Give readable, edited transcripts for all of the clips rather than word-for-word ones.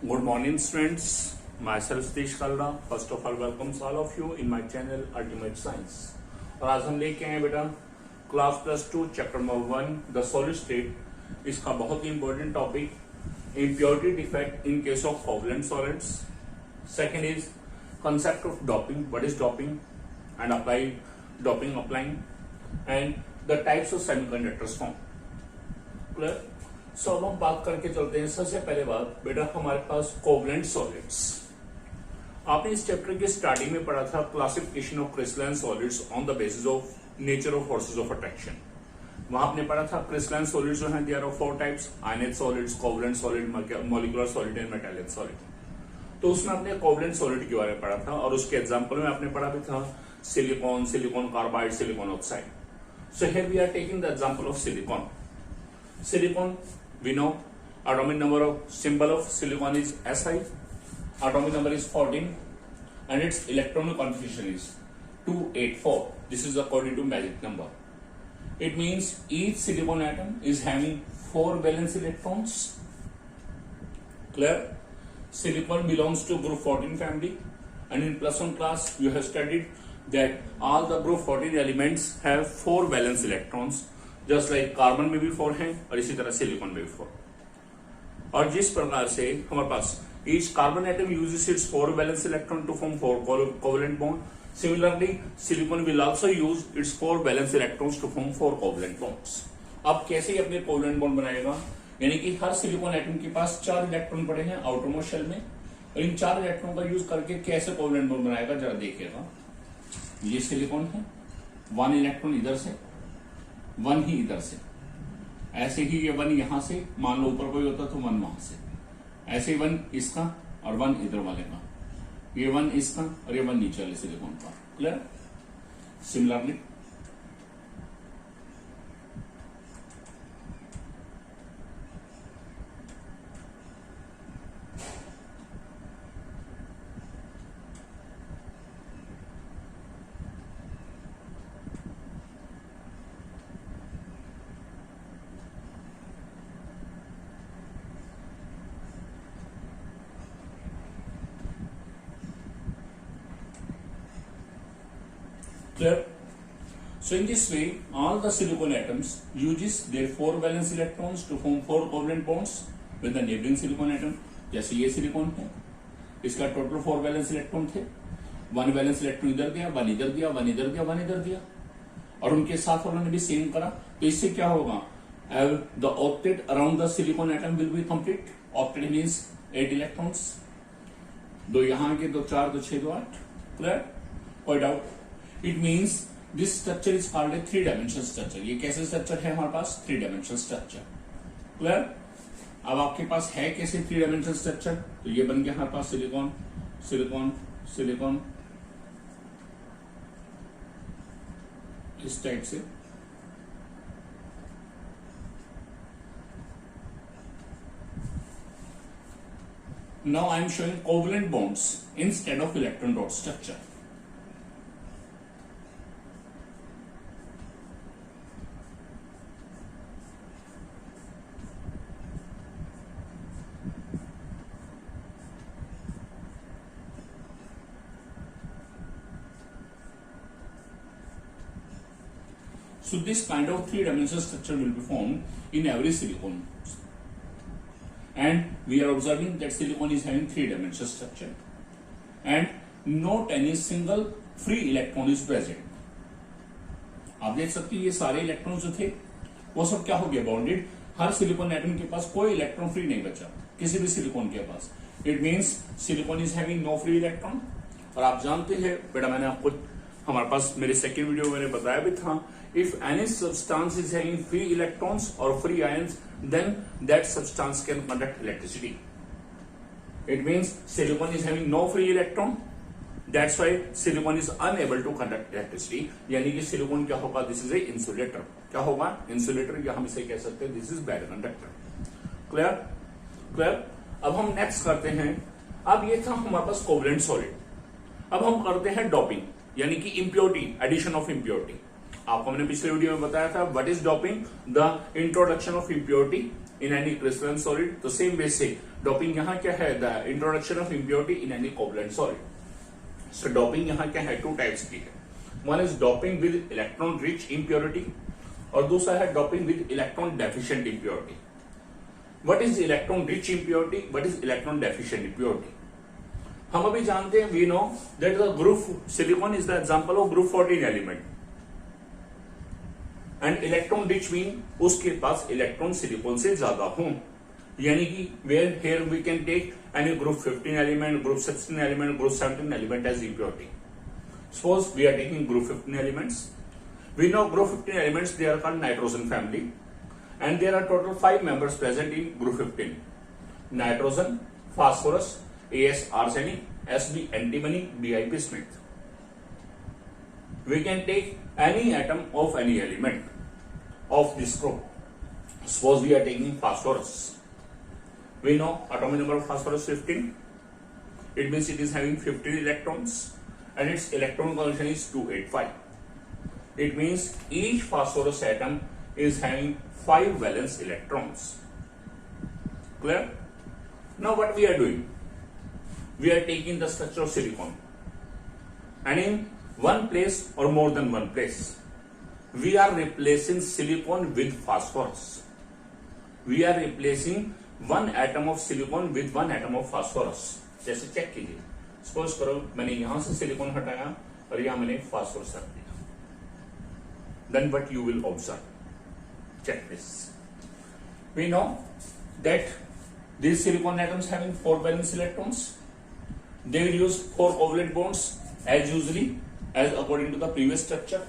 Good morning, students. Myself Satish Kalra. First of all, welcomes all of you in my channel Ultimate Science. और आज हम लेके आए बेटा class +2 chapter number 1 the solid state. इसका बहुत ही important topic impurity defect in case of covalent solids. Second is concept of doping, what is doping and applying and the types of semiconductors form. Clear? So अब हम बात करके चलते हैं। सबसे पहले बात बेटा हमारे पास कोवलेंट सॉलिड्स। आपने इस चैप्टर के स्टार्टिंग में पढ़ा था classification of crystalline solids on the basis of nature of forces of attraction. वहां आपने पढ़ा था क्रिस्टलाइन सॉलिड्स जो है there are 4 types: ionic solids, covalent solid, molecular solid and metallic solid. तो उसमें आपने कोवलेंट सॉलिड के बारे में पढ़ा था और उसके एग्जांपल में आपने पढ़ा भी था silicon, silicon carbide, silicon oxide. So here we are taking the example of silicon. Silicon we know atomic number of symbol of silicon is Si, atomic number is 14 and its electron configuration is 284. This is according to magic number. It means each silicon atom is having 4 valence electrons. Clear? Silicon belongs to group 14 family and in +1 class you have studied that all the group 14 elements have 4 valence electrons. Just like carbon में भी 4 हैं और इसी तरह silicon में भी 4। और जिस प्रकार से हमारे पास each carbon atom uses its 4 valence electron to form 4 covalent bond, similarly silicon will also use its 4 valence electrons to form 4 covalent bonds. अब कैसे ही अपने कोवलेंट बॉन्ड बनाएगा, यानी कि हर सिलिकॉन एटम के पास 4 इलेक्ट्रॉन पड़े हैं आउटरमोस्ट शेल में और इन 4 इलेक्ट्रॉन का यूज करके कैसे कोवलेंट बॉन्ड बनाएगा जरा देखिएगा। ये सिलिकॉन है, 1 इलेक्ट्रॉन इधर से, 1 ही इधर से, ऐसे ही ये 1 यहां से, मान लो ऊपर कोई होता तो 1 वहां से, ऐसे 1 इसका और 1 इधर वाले का, ये 1 इसका और ये 1 नीचे वाले सिलिकॉन का। Clear? Similarly Clear? So in this way, all the silicon atoms uses their 4 valence electrons to form 4 covalent bonds with the neighboring silicon atom. जैसे ये सिलिकॉन है, इसका टोटल 4 वैलेंस इलेक्ट्रॉन थे, 1 वैलेंस इलेक्ट्रॉन इधर गया, 1 इधर दिया, 1 इधर दिया, 1 इधर दिया और उनके साथ उन्होंने भी सेम करा। तो इससे क्या होगा, the octet around the silicon atom will be complete. Octet means 8 electrons, 2 यहाँ के, 2 4, 2 6, 2 8। Clear? कोई doubt? It means this structure is called a 3-dimensional structure. ये कैसे स्ट्रक्चर है हमारे पास? 3-dimensional structure. Clear? अब आपके पास है कैसे 3-dimensional structure? तो ये बन गया हमारे पास सिलिकॉन, सिलिकॉन, सिलिकॉन, इस टाइप से। Now I am showing covalent bonds instead of electron dot structure. So this kind of 3-dimensional structure will be formed in every silicon, and we are observing that silicon is having 3-dimensional structure, and not any single free electron is present. आप देख सकते हैं ये सारे electron जो थे वो सब क्या हो गया, बाउंडेड। हर सिलिकॉन एटम के पास कोई इलेक्ट्रॉन फ्री नहीं बचा किसी भी सिलिकॉन के पास। It means silicon is having no free electron. और आप जानते हैं बेटा, मैंने आपको हमारे पास मेरे सेकेंड वीडियो में बताया भी था, if any substance is having free electrons or free ions, then that substance can conduct electricity. It means silicon is having no free electron, that's why silicon is unable to conduct electricity. यानी कि silicon क्या होगा, this is a insulator. क्या होगा, insulator, या हम इसे कह सकते हैं this is bad conductor. Clear? Clear? अब हम नेक्स्ट करते हैं। अब ये था हमारे पास कोवलेंट सॉलिड। अब हम करते हैं डोपिंग, यानी कि इम्प्योरिटी, एडिशन ऑफ इम्प्योरिटी। आपको मैंने पिछले वीडियो में बताया था what is doping, the introduction of impurity in any crystalline solid. तो सेम वे से डोपिंग यहाँ क्या है, the introduction of impurity in any covalent solid. So doping यहाँ क्या है, टू टाइप्स की है। One is doping with electron rich impurity और दूसरा है doping with electron deficient impurity. What is electron rich impurity, what is electron deficient impurity? हम अभी जानते हैं, we know that the group silicon is the example of group 14 element and electron rich mean उसके पास electron silicon से ज्यादा हों, यानी कि where here we can take any group 15 element, group 16 element, group 17 element as impurity. Suppose we are taking group 15 elements, we know group 15 elements, they are called nitrogen family and there are total 5 members present in group 15: nitrogen, phosphorus, As arsenic, Sb antimony, Bi bismuth. We can take any atom of any element of this group. Suppose we are taking phosphorus. We know atomic number of phosphorus 15. It means it is having 15 electrons and its electron configuration is 285. It means each phosphorus atom is having 5 valence electrons. Clear? Now what we are doing? We are taking the structure of silicon and in one place or more than one place, we are replacing silicon with phosphorus. We are replacing one atom of silicon with one atom of phosphorus. जैसे check कीजिए, suppose करो मैंने यहां से silicon हटाया और यहां मैंने फास्फोरस रख दिया। Then what you will observe? Check this. We know that these silicon atoms having 4 valence electrons, they will use 4 covalent bonds as usually as according to the previous structure.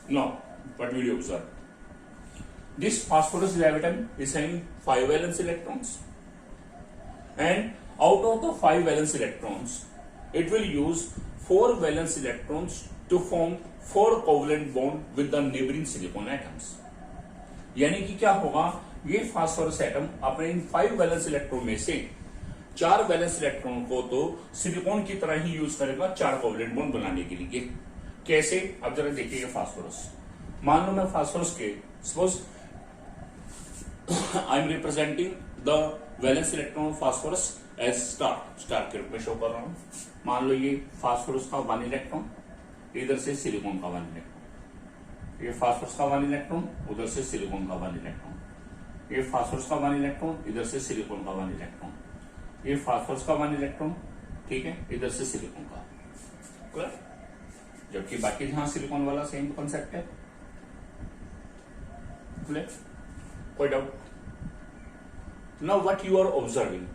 Now, what will you observe? This phosphorus atom is having 5 valence electrons, and out of the 5 valence electrons, it will use 4 valence electrons to form 4 covalent bond with the neighboring silicon atoms. यानी कि क्या होगा, ये phosphorus atom अपने इन 5 valence electron में से 4 valence electron को तो सिलिकॉन की तरह ही यूज करेगा 4 कोवलेंट बॉन्ड बनाने के लिए। कैसे, अब जरा देखिएगा फास्फोरस। मान लो मैं फास्फोरस के suppose I am representing the valence electron of phosphorus as star के रूप में शो कर रहा हूं। मान लो ये फास्फोरस का 1 इलेक्ट्रॉन, इधर से सिलिकॉन का 1 इलेक्ट्रॉन, ये फास्फोरस का 1 इलेक्ट्रॉन, उधर से सिलिकॉन का 1 इलेक्ट्रॉन, ये फास्फोरस का 1 इलेक्ट्रॉन, इधर से सिलिकॉन का 1 इलेक्ट्रॉन, ये फास्फोरस का 1 इलेक्ट्रॉन, ठीक है, इधर से सिलिकॉन का। क्लियर? जबकि बाकी जहां सिलिकॉन वाला सेम कॉन्सेप्ट है। क्लियर? कोई doubt? Now what you are observing,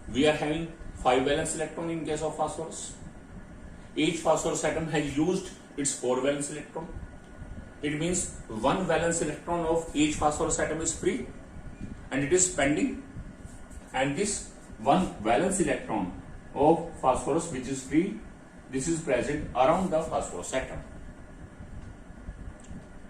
we are having 5 valence electron in case of phosphorus. Each phosphorus atom has used its 4 valence electron. It means 1 valence electron of each phosphorus atom is free and it is pending, and this 1 valence electron of phosphorus which is free, this is present around the phosphorus atom.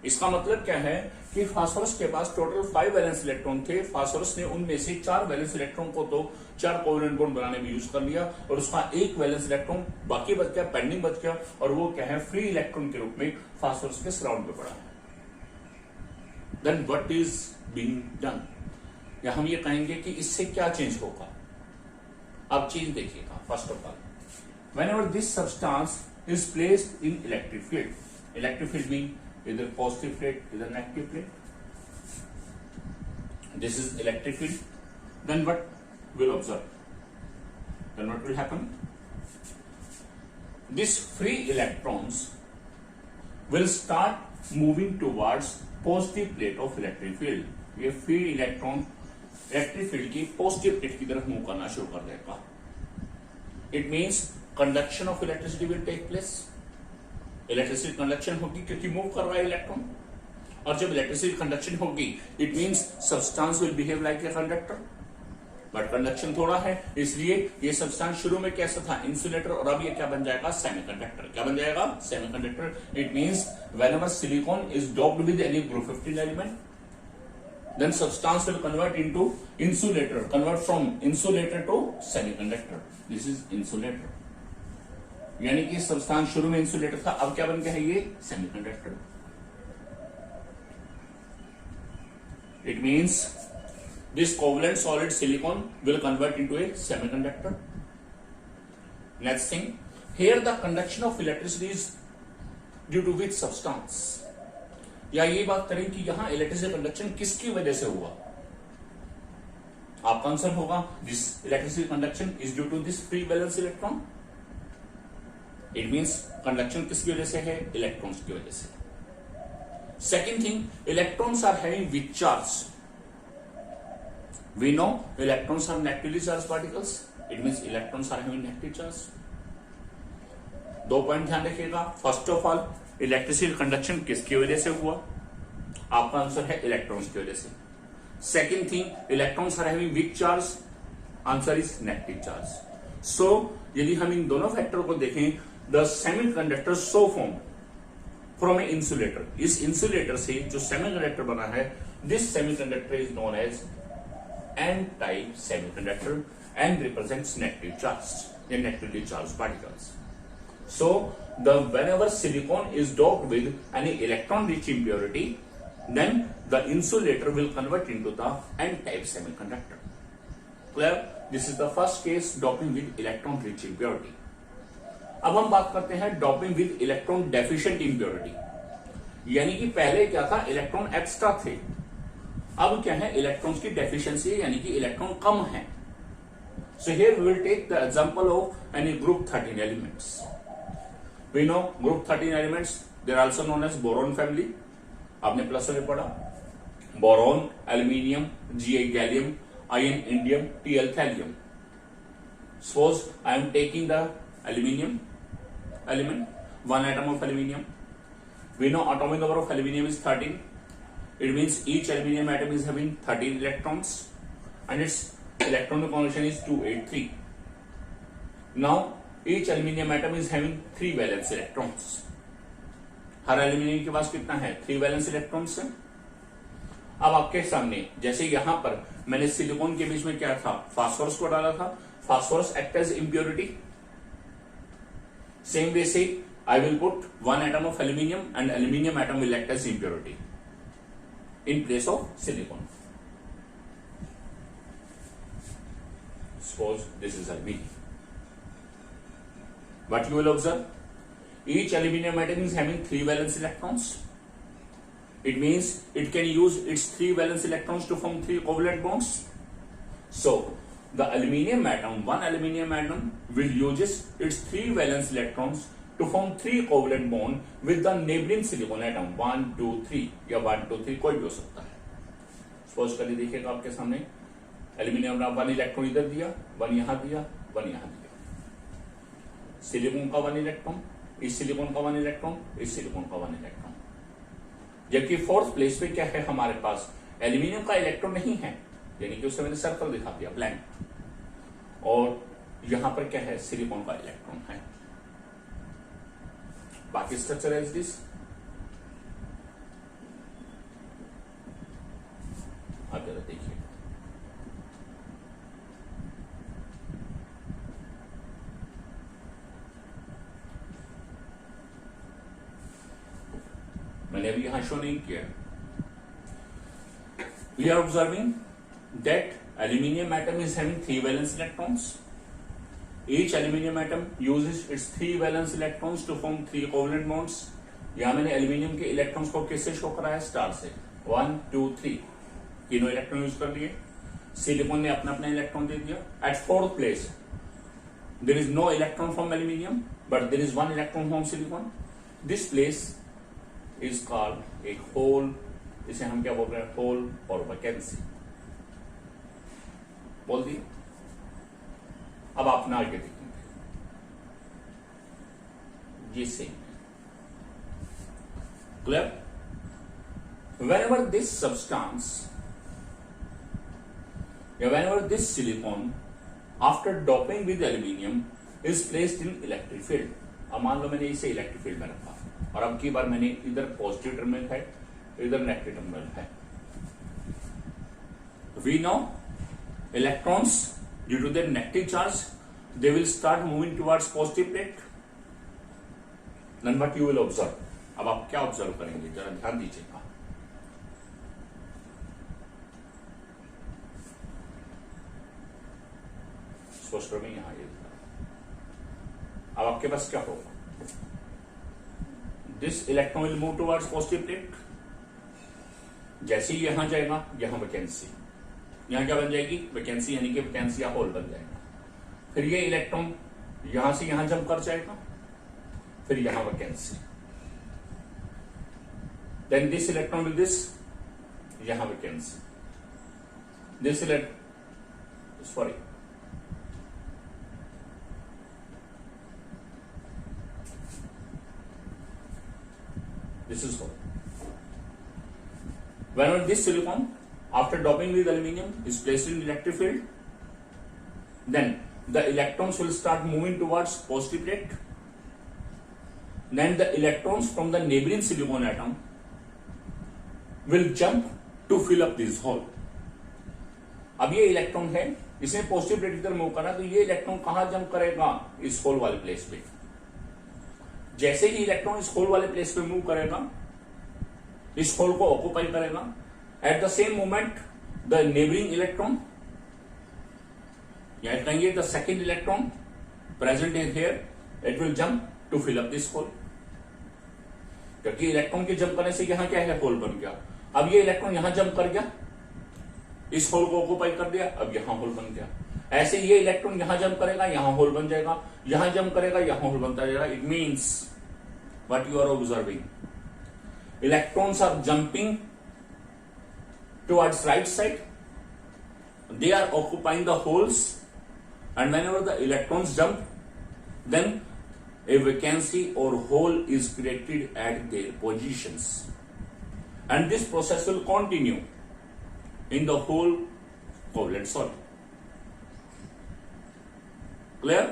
इसका मतलब क्या है कि phosphorus के पास total 5 valence electron थे। Phosphorus ने उनमें से 4 वैलेंस इलेक्ट्रॉन को तो 4 कोवलेंट बॉन्ड बनाने में यूज कर लिया और उसका 1 वैलेंस इलेक्ट्रॉन बाकी बच गया, पेंडिंग बच गया, और वो क्या है, फ्री इलेक्ट्रॉन के रूप में फास्फोरस के सराउंड पे पड़ा है। Then what is being done, या हम ये कहेंगे कि इससे क्या चेंज होगा। अब चेंज देखिएगा। First of all, whenever this substance is placed in electric field, electric field mean either positive plate, either negative plate. This is electric field. Then what will observe? Then what will happen? These free electrons will start moving towards positive plate of electric field. ये free electron electric field की positive plate की तरफ move करना शुरू कर देगा. It means conduction of electricity will take place. Electricity conduction होगी क्योंकि मूव कर रहा है इलेक्ट्रॉन, और जब इलेक्ट्रिसिटी कंडक्शन होगी it means substance will behave like a conductor, but conduction थोड़ा है, इसलिए ये सब्सटेंस शुरू में कैसा था, इंसुलेटर, और अब ये क्या बन जाएगा, सेमीकंडक्टर। क्या बन जाएगा, semiconductor. It means whenever silicon is doped with any group 15 element, then substance will convert into insulator, convert from insulator to semiconductor. This is insulator. यानी कि सब्सटेंस शुरू में इंसुलेटर था, अब क्या बन गया है ये semiconductor. It means this covalent solid silicon will convert into a semiconductor. Next thing, here the conduction of electricity is due to which substance? या ये बात करें कि यहां इलेक्ट्रिसिटी कंडक्शन किसकी वजह से हुआ. आपका आंसर होगा this electricity conduction is due to this free valence electron. It means conduction किसकी वजह से है, इलेक्ट्रॉन्स की वजह से. Second thing, electrons are having which charge. We know electrons are negatively charge particles. It means electrons are having negative charge. दो point ध्यान रखिएगा. First of all, electricity conduction किसकी वजह से हुआ, आपका आंसर है इलेक्ट्रॉन्स की वजह से. Second thing, electrons are having weak charge, answer is negative charge. So यदि हम इन दोनों फैक्टर को देखें, the semiconductor so form from a insulator. इस इंसुलेटर से जो सेमीकंडक्टर बना है, this semiconductor is known as N type semiconductor and represents negative charge या negatively charge particles. So, whenever silicon is doped with any electron-rich impurity, then the insulator will convert into the N-type semiconductor. Clear? This is the first case, doping with electron-rich impurity. अब हम बात करते हैं doping with electron-deficient impurity. यानी कि पहले क्या था, इलेक्ट्रॉन एक्स्ट्रा थे, अब क्या है, इलेक्ट्रॉन्स की डेफिशिएंसी यानी कि इलेक्ट्रॉन कम है. So here we will take the example of any group 13 elements. We know group 13 elements, they are also known as boron family. आपने प्लस में पढ़ा. Boron, aluminium, Gi gallium, In indium, Tl thallium. Suppose I am taking the aluminium element, one atom of aluminium. We know atomic number of aluminium is 13. It means each aluminium atom is having 13 electrons and its electron configuration is 283. Now each aluminium atom is having 3 valence electrons. Her aluminium के पास कितना है, 3 valence electrons है. अब आपके सामने जैसे यहां पर मैंने सिलिकॉन के बीच में क्या था, फास्फोरस को डाला था. Phosphorus act as impurity. Same way से I will put one atom of aluminium and aluminium atom will act as impurity in place of silicon. Suppose this is aluminium. What you will observe? Each aluminium atom is having 3 valence electrons. It means it can use its 3 valence electrons to form 3 covalent bonds. So, the aluminium atom, one aluminium atom will use its 3 valence electrons to form 3 covalent bond with the neighboring silicon atom 1, 2, 3 या 1, 2, 3 कोई भी हो सकता है. Suppose करिए, देखिएगा आपके सामने एल्यूमिनियम ने 1 इलेक्ट्रॉन इधर दिया, 1 यहां दिया, 1 यहां दिया. सिलिकॉन का 1 इलेक्ट्रॉन, इस सिलिकॉन का 1 इलेक्ट्रॉन, इस सिलिकॉन का 1 इलेक्ट्रॉन. जबकि फोर्थ प्लेस पे क्या है, हमारे पास एल्यूमिनियम का इलेक्ट्रॉन नहीं है, यानी कि उससे मैंने सर्कल दिखा दिया ब्लैंक. और यहां पर क्या है, सिलिकॉन का इलेक्ट्रॉन है. बाकी स्ट्रक्चर एज दिस. आप जरा देखिए, मैंने अभी यहां शो नहीं किया. We are observing that aluminium atom is having 3 valence electrons. Each aluminium atom uses its 3 valence electrons to form 3 covalent bonds. यहां मैंने एल्यूमिनियम के इलेक्ट्रॉन्स को किससे शो कराया, स्टार से. 1, 2, 3 तीनों इलेक्ट्रॉन यूज कर लिए. सिलिकॉन ने अपना अपना इलेक्ट्रॉन दे दिया. At fourth place there is no electron from aluminium but there is 1 electron from silicon. This place is called a hole. इसे हम क्या बोल रहे हैं, होल और वैकेंसी बोल दिए. अब आप ना आगे देखेंगे, ये same clear. whenever this substance whenever this silicon after doping with aluminium is placed in electric field. अब मान लो मैंने इसे इलेक्ट्रिक फील्ड में रखा और अब की बार मैंने इधर पॉजिटिव टर्मिनल है, इधर नेगेटिव टर्मिनल है. we know electrons due to their negative charge they will start moving towards positive plate. Then what you will observe, अब आप क्या ऑब्जर्व करेंगे जरा ध्यान दीजिएगा. स्पष्ट में यहां ये अब आपके पास क्या होगा, this electron will move towards positive plate. जैसे ही यहां जाएगा यहां वैकेंसी, यहां क्या बन जाएगी वैकेंसी, यानी कि वैकेंसी या होल बन जाएगा. फिर ये इलेक्ट्रॉन यहां से यहां जंप कर जाएगा, फिर यहां vacancy, then this electron will this, यहां vacancy, this sorry this is hole. Whenever this silicon after doping with aluminum is placed in electric field, then the electrons will start moving towards positive plate. Then the electrons from the neighboring silicon atom will jump to fill up this hole. अब ये electron है, इसे positive plate की तरफ move करना, तो ये electron कहां जंप करेगा, इस होल वाले प्लेस पे. जैसे ही इलेक्ट्रॉन इस होल वाले प्लेस पे मूव करेगा, इस होल को ऑक्युपाई करेगा, at the same moment the neighbouring electron, या कहेंगे the second electron present in here, it will jump to fill up this hole. क्योंकि इलेक्ट्रॉन के जंप करने से यहां क्या है, होल बन गया. अब ये इलेक्ट्रॉन यहां जंप कर गया, इस होल को ऑक्युपाई कर दिया, अब यहां होल बन गया. ऐसे ये इलेक्ट्रॉन यहां जंप करेगा, यहां होल बन जाएगा, यहां जंप करेगा, यहां होल बनता जाएगा. It means what you are observing, electrons are jumping towards right side, they are occupying the holes, and whenever the electrons jump, then a vacancy or hole is created at their positions, and this process will continue in the whole covalent solid. Clear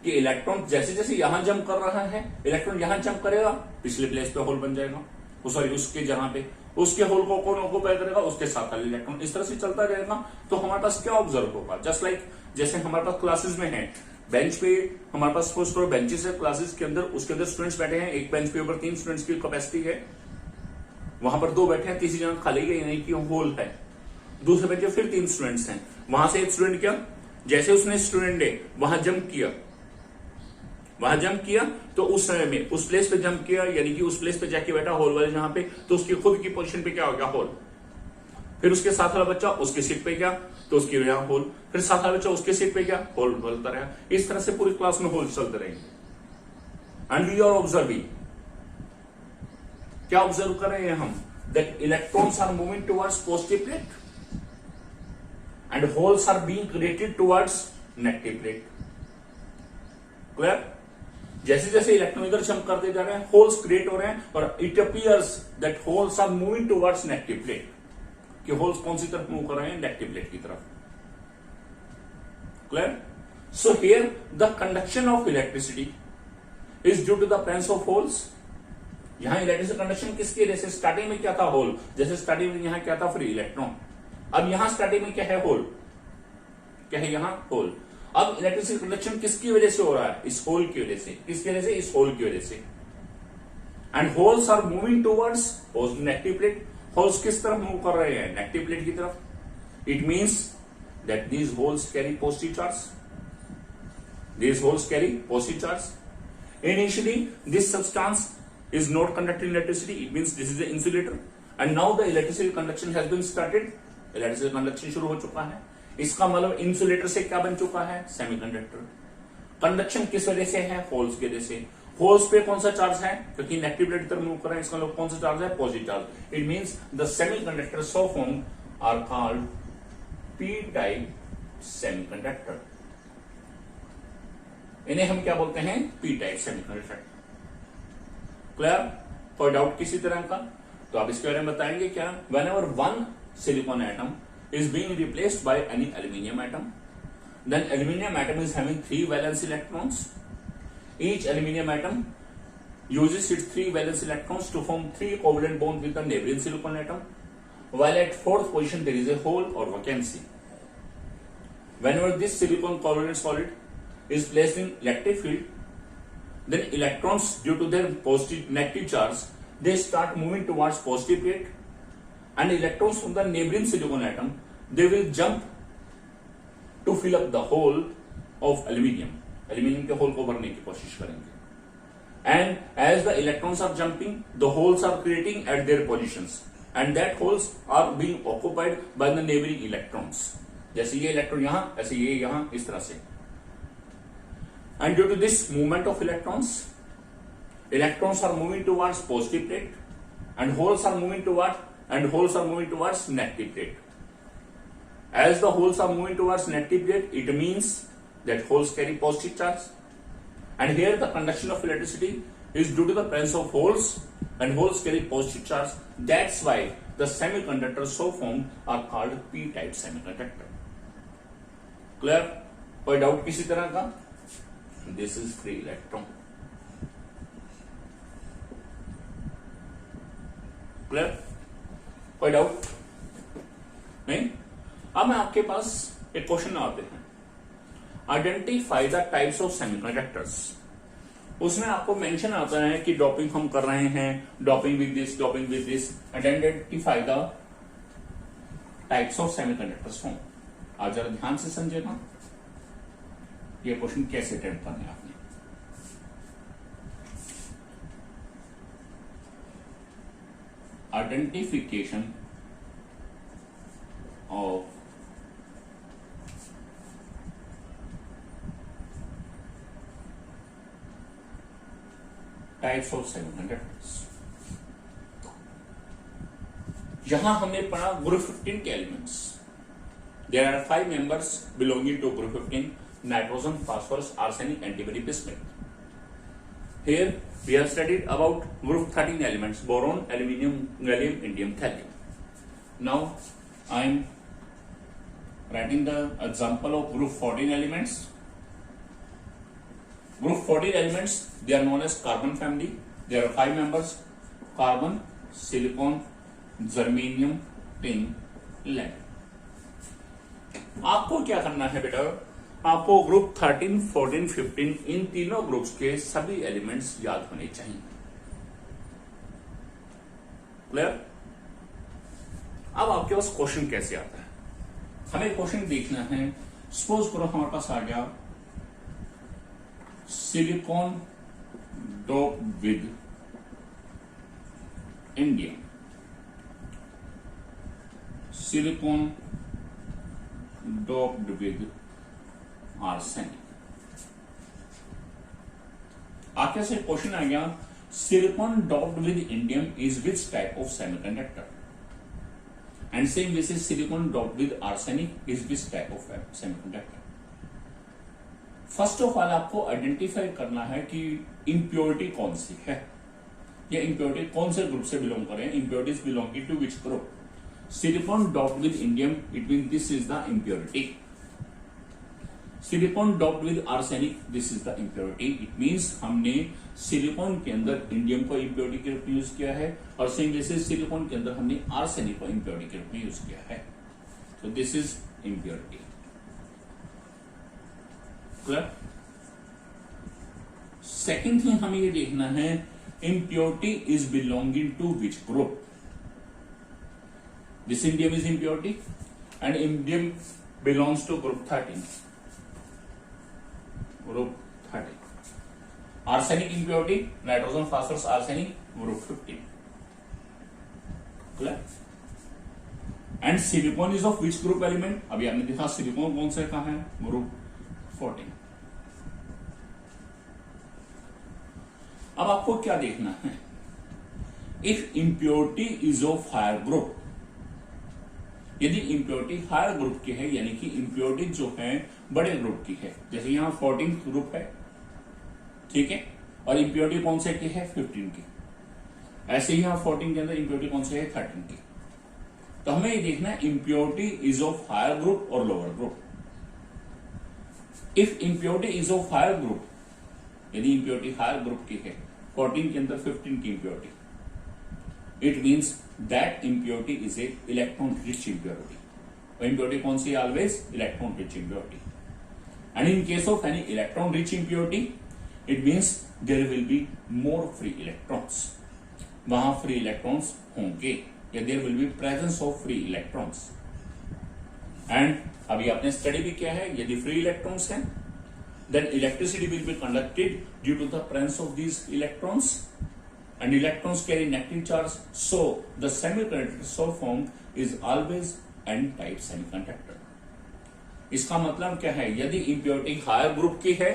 कि electron जैसे जैसे यहां jump कर रहा है, electron यहां jump करेगा, पिछले प्लेस पे होल बन जाएगा, सॉरी उसके जहां पे, उसके होल को कौन ऑक्युपाई करेगा, उसके साथ वाले इलेक्ट्रॉन. इस तरह से चलता जाएगा. तो हमारे पास क्या ऑब्जर्व होगा, जस्ट लाइक जैसे हमारे पास क्लासेस में है, बेंच पे हमारे पास फर्स्ट फ्लोर बेंचेस है क्लासेस के अंदर, उसके अंदर स्टूडेंट्स बैठे हैं, एक बेंच पे ऊपर 3 स्टूडेंट्स की कैपेसिटी है, वहां पर 2 बैठे हैं, तीसरी जगह खाली है, यानी कि होल है. दूसरे बेंच पे फिर 3 स्टूडेंट्स हैं, वहां से एक स्टूडेंट क्या, जैसे उसने स्टूडेंट ने वहां जंप किया, तो उस समय में उस प्लेस पे जंप किया, यानी कि उस प्लेस पे जाके बैठा होल वाले जहां पे, तो उसकी खुद की पोजीशन पे क्या हो गया, होल. फिर उसके साथ वाला बच्चा उसकी सीट पे गया, तो उसकी यहां होल, फिर साथ वाला बच्चा उसके सीट पे गया, होल बोलता रहा. इस तरह से पूरी क्लास में होल चलते रहेंगे. एंड वी आर ऑब्जर्विंग, क्या ऑब्जर्व कर रहे हैं हम, that electrons are moving towards positive plate and holes are being created towards negative plate. Clear. जैसे जैसे इलेक्ट्रॉन इधर जंप करते जा रहे हैं, होल्स क्रिएट हो रहे हैं, और it appears that holes are moving towards negative plate. कि होल्स कौन सी तरफ मूव कर रहे हैं, नेगेटिव प्लेट की तरफ. Clear. So here the conduction of electricity is due to the presence of holes. यहां इलेक्ट्रिसिटी कंडक्शन किसकी वजह से, स्टार्टिंग में क्या था, होल. जैसे स्टार्टिंग में यहां क्या था, फ्री इलेक्ट्रॉन. अब यहां स्टार्टिंग में क्या है, होल. क्या है यहां, होल. अब इलेक्ट्रिसिटी कंडक्शन किसकी वजह से हो रहा है, इस होल की वजह से. किसकी वजह से, इस होल की वजह से. And holes are moving towards negative plate. Holes किस तरफ मूव कर रहे हैं, नेगेटिव प्लेट की तरफ. It means that these holes carry positive charge. These holes carry positive charge. Initially, this substance is not conducting electricity. It means this is the insulator. And now the electricity conduction has been started. Electricity conduction शुरू हो चुका है. इसका मतलब insulator से क्या बन चुका है, सेमीकंडक्टर. कंडक्शन किस वजह से है, होल्स की वजह से. होल्स पे कौन सा चार्ज है, क्योंकि नेगेटिव प्लेट की तरफ मूव कर रहे हैं, इसका मतलब कौन सा चार्ज है, positive charge. It means the semiconductor so form are called P type semiconductor. इन्हें हम क्या बोलते हैं, पी टाइप सेमीकंडक्टर. क्लियर. कोई डाउट किसी तरह का, तो आप इसके बारे में बताएंगे क्या. Whenever one silicon atom is being replaced by any aluminium atom, then aluminium atom is having 3 valence electrons. Each aluminium atom uses its 3 valence electrons to form 3 covalent bonds with the neighboring silicon atom. while at fourth position there is a hole or vacancy. Whenever this silicon covalent solid is placed in electric field, then electrons, due to their positive negative charge, they start moving towards positive plate, and electrons from the neighboring silicon atom, they will jump to fill up the hole of aluminium. Aluminium के hole को भरने की कोशिश करेंगे. And as the electrons are jumping, the holes are creating at their positions, and that holes are being occupied by the neighboring electrons. जैसे ये electron यहां, ऐसे ये यहां, इस तरह से. And due to this movement of electrons are moving towards positive plate, and holes are moving towards negative plate. As the holes are moving towards negative plate, it means that holes carry positive charge. And here the conduction of electricity is due to the presence of holes, and holes carry positive charge. That's why the semiconductors so formed are called p-type semiconductor. Clear? कोई doubt किसी तरह का? This is free electron. Clear? कोई doubt नहीं? अब मैं आपके पास एक क्वेश्चन आते हैं. Identify the types of semiconductors. उसमें आपको मेंशन आता है कि डोपिंग हम कर रहे हैं, doping with this, identify the types of semiconductors form. आज जरा ध्यान से समझेगा ये क्वेश्चन कैसे अटेम्प्ट करना है आपने. Identification of types of semiconductors. यहां हमने पढ़ा ग्रुप 15 के elements. There are 5 members belonging to group 15: nitrogen, phosphorus, arsenic, antimony, bismuth. Here we have studied about group 13 elements: boron, aluminium, gallium, indium, thallium. Now I am writing the example of group 14 elements. Group 14 elements, they are known as carbon family. There are 5 members: carbon, silicon, germanium, tin, lead. आपको क्या करना है बेटा? आपको group 13, 14, 15 इन तीनों groups के सभी elements याद होने चाहिए. क्लियर? अब आपके पास क्वेश्चन कैसे आता है? हमें क्वेश्चन देखना है. सपोज करो हमारे पास आ गया silicon doped with indium, silicon doped with arsenic. आगे से क्वेश्चन आ गया silicon doped with indium is which type of semiconductor, and same way से silicon doped with arsenic is which type of semiconductor. First of all आपको identify करना है कि impurity कौन सी है, या इंप्योरिटी कौन से ग्रुप से बिलोंग करें. Impurities belonging to which group? Silicon doped with indium, it mean this is the impurity. Silicon doped with arsenic, this is the impurity. इट मींस हमने सिलिकॉन के अंदर इंडियम को इंप्योरिटी के रूप में यूज किया है, और सेम जैसे सिलिकॉन के अंदर हमने आर्सेनिक को इंप्योरिटी के रूप में यूज किया है. तो this is impurity. Clear? Second thing हमें ये देखना है impurity is belonging to which group. This indium is impurity, and indium belongs to group 13. Group 13. Arsenic impurity, nitrogen, phosphorus, arsenic, group 15. Clear? And silicon is of which group element? अभी आपने देखा silicon कौन से का है? Group 14. अब आपको क्या देखना है? If impurity is of higher group, यदि इम्प्योरिटी हायर ग्रुप की है, यानी कि इम्प्योरिटी जो है बड़े ग्रुप की है, जैसे यहां 14 ग्रुप है, ठीक है, और इम्प्योरिटी कौन से की है? 15 की. ऐसे ही यहां 14 के अंदर इम्प्योरिटी कौन से है? 13 की. तो हमें ये देखना है impurity is of higher group और lower group. If impurity is of higher group, यदि इम्प्योरिटी हायर ग्रुप की है, 14 के अंदर 15 की impurity, it means that impurity is a electron rich impurity. Impurity कौन सी? Always electron rich impurity. And in case of any electron rich impurity it means there will be more free electrons, वहां free electrons होंगे, या there will B presence of free electrons. And अभी आपने study भी किया है, यदि free electrons हैं then electricity will be conducted due to the presence of these electrons, and electrons carry negative charge, so the semiconductor so formed is always n-type semiconductor। इसका मतलब क्या है? यदि इम्प्योरिटी हायर ग्रुप की है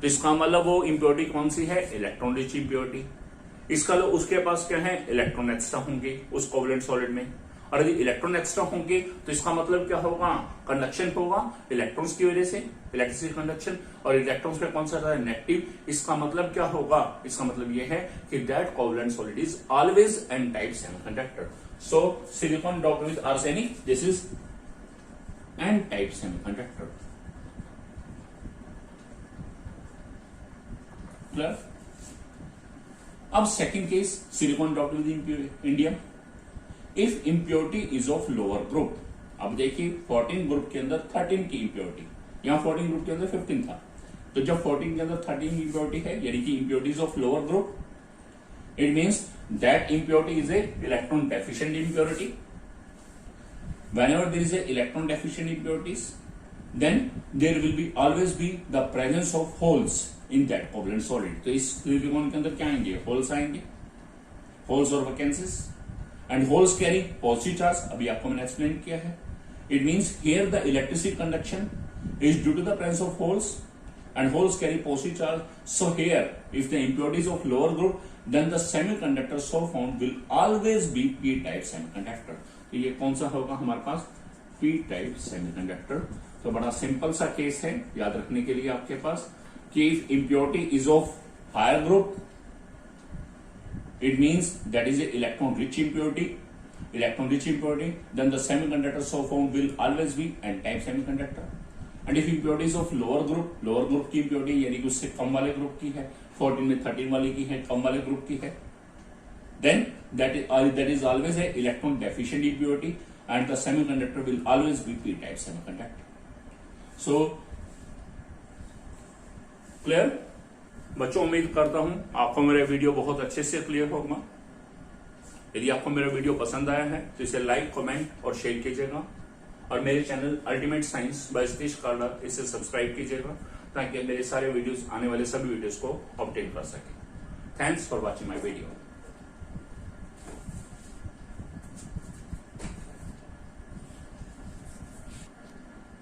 तो इसका मतलब वो इम्प्योरिटी कौन सी है? Electron rich impurity. इसका मतलब उसके पास क्या है? इलेक्ट्रॉन एक्स्ट्रा होंगे उस कोवलेंट सॉलिड में, और यदि इलेक्ट्रॉन एक्स्ट्रा होंगे तो इसका मतलब क्या होगा? कंडक्शन होगा इलेक्ट्रॉन्स की वजह से, इलेक्ट्रिसिटी कंडक्शन, और इलेक्ट्रॉन्स में कौन सा रहता है? नेगेटिव। इसका मतलब क्या होगा? इसका मतलब यह है कि that covalent solid is always N type semiconductor. So silicon doped with arsenic, this is N type semiconductor. Clear? अब second case, silicon doped with indium. If impurity is of lower group, अब देखिए 14 group के अंदर 13 की impurity, यहां 14 group के अंदर 15 था, तो जब 14 के अंदर 13 की इम्प्योरिटी है, यानी कि impurities of lower group, it means that impurity is a electron deficient impurity. whenever there is a electron deficient impurities, then there will be always be the presence of holes in that covalent solid। तो इस silicon के अंदर क्या आएंगे? Holes आएंगे, holes और vacancies, and holes carry positive charge, अभी आपको मैंने एक्सप्लेन किया है। It means here the electricity conduction is due to the presence of holes, and holes carry positive charge. So here, if the impurity is of lower group, then the semiconductor so found will always be p-type semiconductor। तो ये कौन सा होगा हमारे पास? p-type semiconductor। तो बड़ा simple सा case है याद रखने के लिए आपके पास कि if impurity is of higher group, it means that is a electron rich impurity, then the semiconductor so found will always be n-type semiconductor। And if impurity is of lower group की impurity, यानी कि उससे कम वाले group की है, 14 में 13 वाली की है, कम वाले ग्रुप की है, then that is always a electron deficient impurity, and the semiconductor will always be P type semiconductor. So clear बच्चों? उम्मीद करता हूं आपको मेरा वीडियो बहुत अच्छे से क्लियर होगा। यदि आपको मेरा वीडियो पसंद आया है तो इसे लाइक, कमेंट और शेयर कीजिएगा, और मेरे channel ultimate science by Satish Kalra इसे सब्सक्राइब कीजिएगा, ताकि मेरे सारे वीडियोस, आने वाले सभी वीडियोस को ऑब्टेन कर सके। Thanks for watching my video.